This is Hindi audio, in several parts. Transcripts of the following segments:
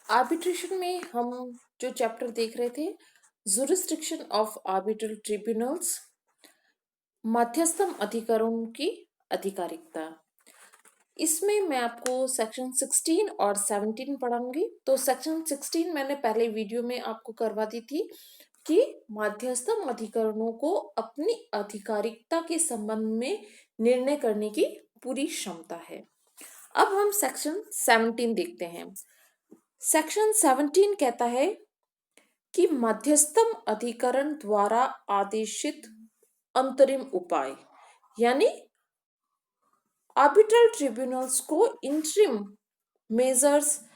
आर्बिट्रेशन में हम जो चैप्टर देख रहे थे, जुरिस्डिक्शन ऑफ आर्बिट्रल ट्रिब्यूनल्स, मध्यस्थम अधिकरणों की अधिकारिकता। इसमें मैं आपको सेक्शन 16 और 17 पढ़ाऊंगी। तो सेक्शन 16 मैंने पहले वीडियो में आपको करवा दी थी कि मध्यस्थम अधिकरणों को अपनी अधिकारिकता के संबंध में निर्णय करने की पूरी क्षमता है। अब हम सेक्शन 17 देखते हैं। सेक्शन 17 कहता है कि मध्यस्थम अधिकरण द्वारा आदेशित अंतरिम उपाय, यानी आर्बिट्रल ट्रिब्यूनल्स को इंटरिम मेजर्स,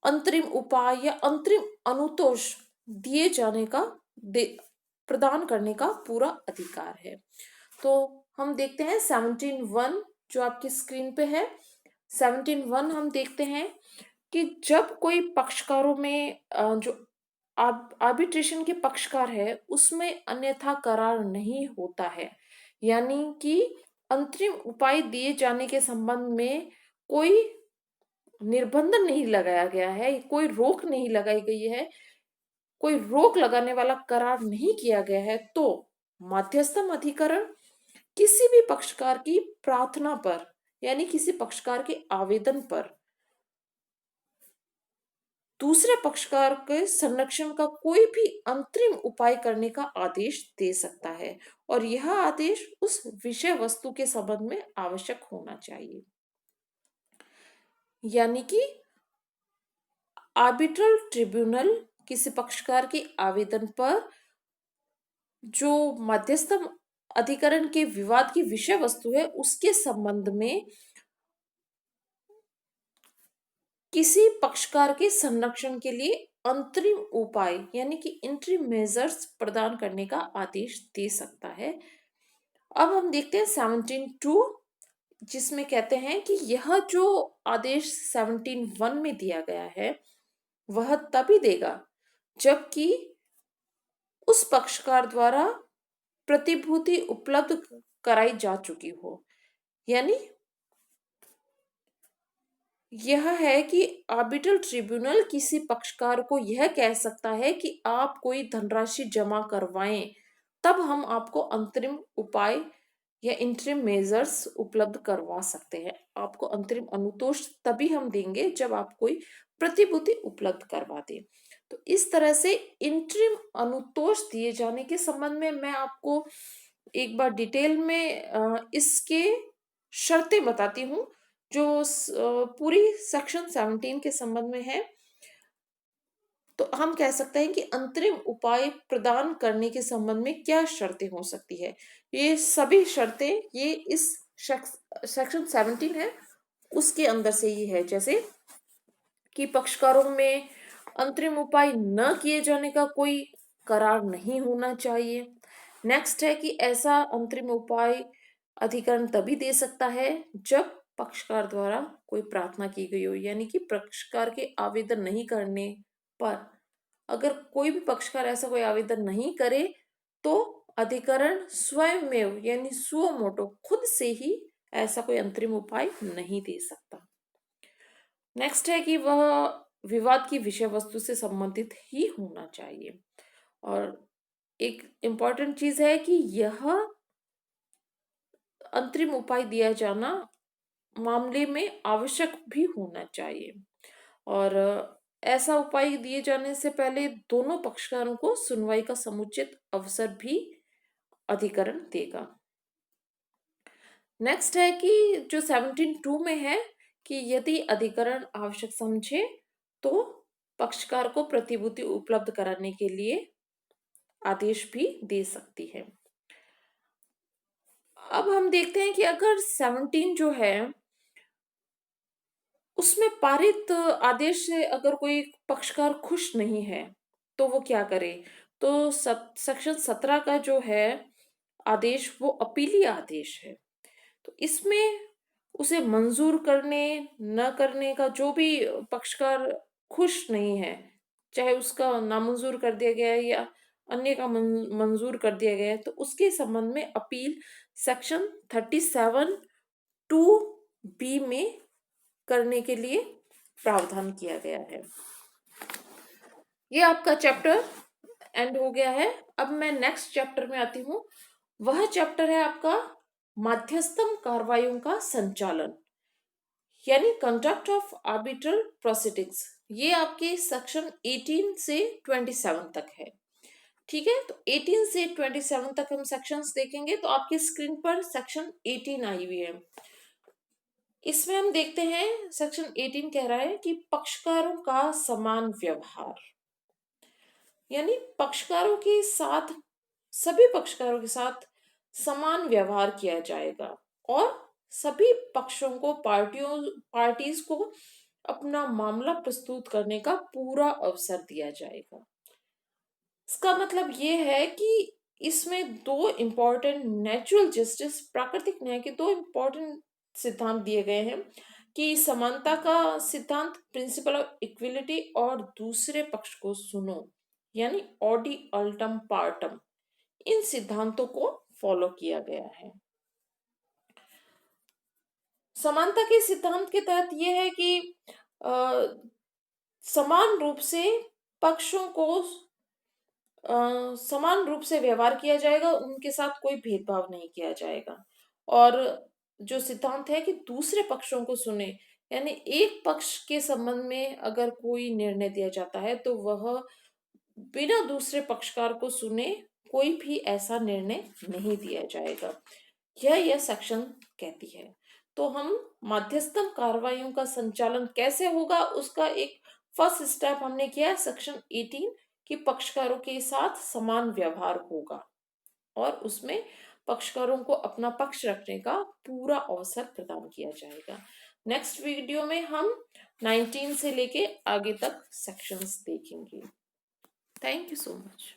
अंतरिम उपाय या अंतरिम अनुतोष दिए जाने का प्रदान करने का पूरा अधिकार है। तो हम देखते हैं 17(1) जो आपकी स्क्रीन पे है। 17(1) हम देखते हैं कि जब कोई पक्षकारों में जो आर्बिट्रेशन के पक्षकार है उसमें अन्यथा करार नहीं होता है, यानी कि अंतरिम उपाय दिए जाने के संबंध में कोई निर्बंध नहीं लगाया गया है, कोई रोक नहीं लगाई गई है, कोई रोक लगाने वाला करार नहीं किया गया है, तो मध्यस्थम अधिकरण किसी भी पक्षकार की प्रार्थना पर, यानी किसी पक्षकार के आवेदन पर दूसरे पक्षकार के संरक्षण का कोई भी अंतरिम उपाय करने का आदेश दे सकता है, और यह आदेश उस विषय वस्तु के संबंध में आवश्यक होना चाहिए। यानी कि आर्बिट्रल ट्रिब्यूनल किसी पक्षकार के आवेदन पर जो मध्यस्थम अधिकरण के विवाद की विषय वस्तु है उसके संबंध में किसी पक्षकार के संरक्षण के लिए अंतरिम उपाय यानी कि इंटरिम मेजर्स प्रदान करने का आदेश दे सकता है। अब हम देखते हैं 17(2), जिसमें कहते हैं कि यह जो आदेश 17(1) में दिया गया है वह तभी देगा जबकि उस पक्षकार द्वारा प्रतिभूति उपलब्ध कराई जा चुकी हो। यानी यह है कि आर्बिट्रल ट्रिब्यूनल किसी पक्षकार को यह कह सकता है कि आप कोई धनराशि जमा करवाएं, तब हम आपको अंतरिम उपाय या इंटरिम मेजर्स उपलब्ध करवा सकते हैं। आपको अंतरिम अनुतोष तभी हम देंगे जब आप कोई प्रतिभूति उपलब्ध करवा दें। तो इस तरह से इंटरिम अनुतोष दिए जाने के संबंध में मैं आपको एक बार डिटेल में इसके शर्तें बताती हूँ जो पूरी सेक्शन 17 के संबंध में है। तो हम कह सकते हैं कि अंतरिम उपाय प्रदान करने के संबंध में क्या शर्तें हो सकती है। ये सभी शर्तें ये इस सेक्शन 17 है उसके अंदर से ही है, जैसे कि पक्षकारों में अंतरिम उपाय न किए जाने का कोई करार नहीं होना चाहिए। नेक्स्ट है कि ऐसा अंतरिम उपाय अधिकरण तभी दे सकता है जब पक्षकार द्वारा कोई प्रार्थना की गई हो, यानी कि पक्षकार के आवेदन नहीं करने पर अगर कोई भी पक्षकार ऐसा कोई आवेदन नहीं करे तो अधिकरण स्वयं में यानी सुओ मोटो खुद से ही ऐसा कोई अंतरिम उपाय नहीं दे सकता। नेक्स्ट है कि वह विवाद की विषय वस्तु से संबंधित ही होना चाहिए, और एक इम्पॉर्टेंट चीज है कि यह अंतरिम उपाय दिया जाना मामले में आवश्यक भी होना चाहिए, और ऐसा उपाय दिए जाने से पहले दोनों पक्षकारों को सुनवाई का समुचित अवसर भी अधिकरण देगा। नेक्स्ट है कि जो 17(2) में है कि यदि अधिकरण आवश्यक समझे तो पक्षकार को प्रतिभूति उपलब्ध कराने के लिए आदेश भी दे सकती है। अब हम देखते हैं कि अगर 17 जो है उसमें पारित आदेश से अगर कोई पक्षकार खुश नहीं है तो वो क्या करे। तो सेक्शन 17 का जो है आदेश वो अपीलीय आदेश है। तो इसमें उसे मंजूर करने न करने का जो भी पक्षकार खुश नहीं है, चाहे उसका नामंजूर कर दिया गया है या अन्य का मंजूर कर दिया गया है, तो उसके संबंध में अपील सेक्शन 37(2)(b) में करने के लिए प्रावधान किया गया है। ये आपका चैप्टर एंड हो गया है। अब मैं नेक्स्ट चैप्टर में आती हूँ। वह चैप्टर है आपका मध्यस्थम कार्रवाइयों का संचालन, यानी कंडक्ट ऑफ आर्बिट्रल प्रोसीडिंग्स। ये आपके सेक्शन 18 से 27 तक है। ठीक है, तो 18 से 27 तक हम सेक्शंस देखेंगे। तो आपकी स्क्रीन पर सेक्शन 18 आई हुई है। इसमें हम देखते हैं सेक्शन 18 कह रहा है कि पक्षकारों का समान व्यवहार, यानी पक्षकारों के साथ, सभी पक्षकारों के साथ समान व्यवहार किया जाएगा और सभी पक्षों को, पार्टीज को अपना मामला प्रस्तुत करने का पूरा अवसर दिया जाएगा। इसका मतलब ये है कि इसमें दो इम्पोर्टेंट नेचुरल जस्टिस, प्राकृतिक न्याय के दो इम्पोर्टेंट सिद्धांत दिए गए हैं कि समानता का सिद्धांत, प्रिंसिपल ऑफ इक्विलिटी, और दूसरे पक्ष को सुनो, यानी ऑडी अल्टम पार्टम। इन सिद्धांतों को फॉलो किया गया है। समानता के सिद्धांत के तहत यह है कि अ, समान रूप से पक्षों को समान रूप से व्यवहार किया जाएगा, उनके साथ कोई भेदभाव नहीं किया जाएगा। और जो सिद्धांत है कि दूसरे पक्षों को सुने, यानी एक पक्ष के संबंध में अगर कोई निर्णय दिया जाता है तो वह बिना दूसरे पक्षकार को सुने कोई भी ऐसा निर्णय नहीं दिया जाएगा। यह सेक्शन कहती है। तो हम मध्यस्थम कार्रवाइयों का संचालन कैसे होगा, उसका एक फर्स्ट स्टेप हमने किया सेक्शन 18 कि पक्षकारों के साथ समान व्यवहार होगा और उसमें पक्षकारों को अपना पक्ष रखने का पूरा अवसर प्रदान किया जाएगा। नेक्स्ट वीडियो में हम 19 से लेके आगे तक सेक्शंस देखेंगे। Thank you so much.